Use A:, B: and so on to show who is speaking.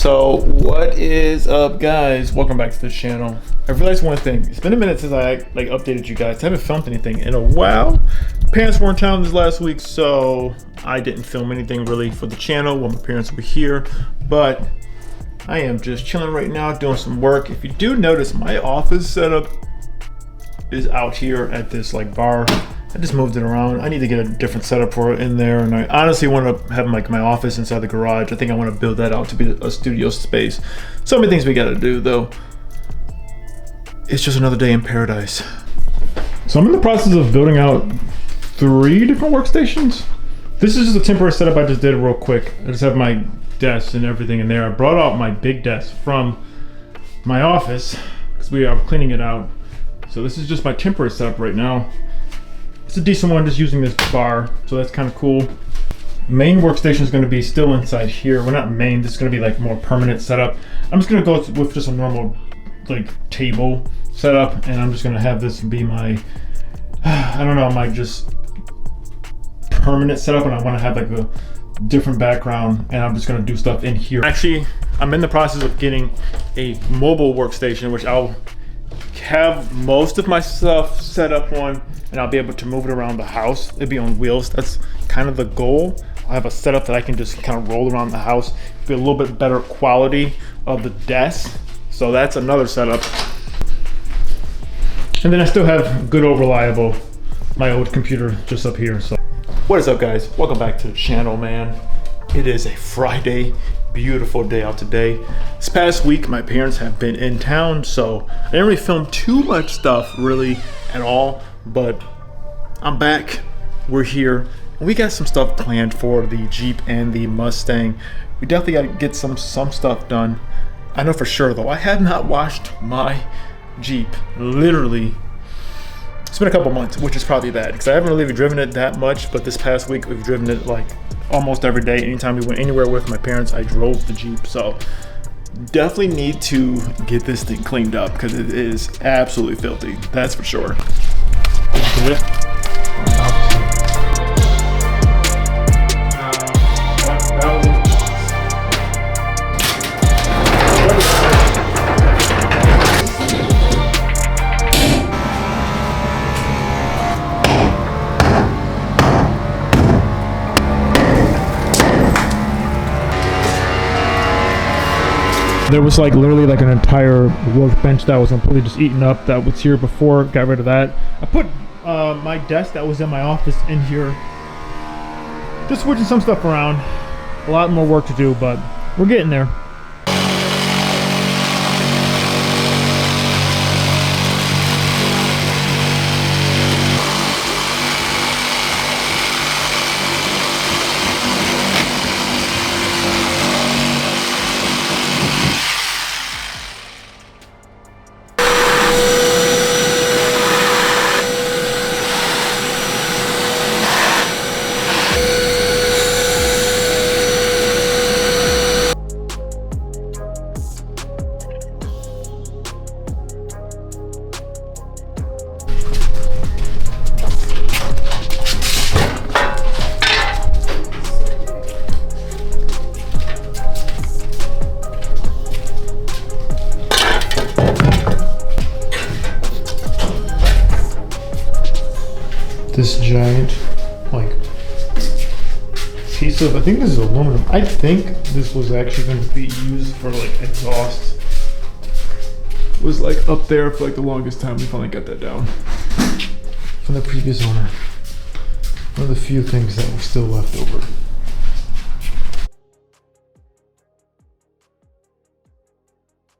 A: So what is up, guys? Welcome back to the channel. I realized one thing. It's been a minute since I updated you guys. I haven't filmed anything in a while. Parents were in town this last week, so I didn't film anything really for the channel when my parents were here. But I am just chilling right now, doing some work. If you do notice, my office setup is out here at this bar. I just moved it around. I need to get a different setup for it in there, and I honestly want to have my office inside the garage. I think I want to build that out to be a studio space. So many things we got to do, though. It's just another day in paradise. So I'm in the process of building out 3 different workstations. This is just a temporary setup I just did real quick. I just have my desk and everything in there. I brought out my big desk from my office because we are cleaning it out. So this is just my temporary setup right now. It's a decent one, just using this bar, so that's kind of cool. Main workstation is going to be still inside here. Well, not main, this is going to be more permanent setup. I'm just going to go with just a normal table setup, and I'm just going to have this be my, I don't know, my just permanent setup, and I want to have a different background, and I'm just going to do stuff in here. Actually, I'm in the process of getting a mobile workstation, which I'll have most of my stuff set up on, and I'll be able to move it around the house. It'll be on wheels. That's kind of the goal. I have a setup that I can just kind of roll around the house, be a little bit better quality of the desk. So that's another setup. And then I still have good old reliable, my old computer just up here. So what is up, guys? Welcome back to the channel, man. It is a Friday. Beautiful day out today. This past week my parents have been in town, so I didn't really film too much stuff really at all, but I'm back. We're here and we got some stuff planned for the Jeep and the Mustang. We definitely got to get some stuff done. I know for sure though, I have not washed my Jeep literally. It's been a couple months, which is probably bad because I haven't really driven it that much, but this past week we've driven it almost every day. Anytime we went anywhere with my parents, I drove the Jeep. So definitely need to get this thing cleaned up because it is absolutely filthy. That's for sure. Did it? There was literally an entire workbench that was completely just eaten up that was here before. Got rid of that. I put my desk that was in my office in here. Just switching some stuff around. A lot more work to do, but we're getting there. This giant piece of, I think this is aluminum. I think this was actually going to be used for exhaust. It was up there for the longest time. We finally got that down from the previous owner. One of the few things that was still left over.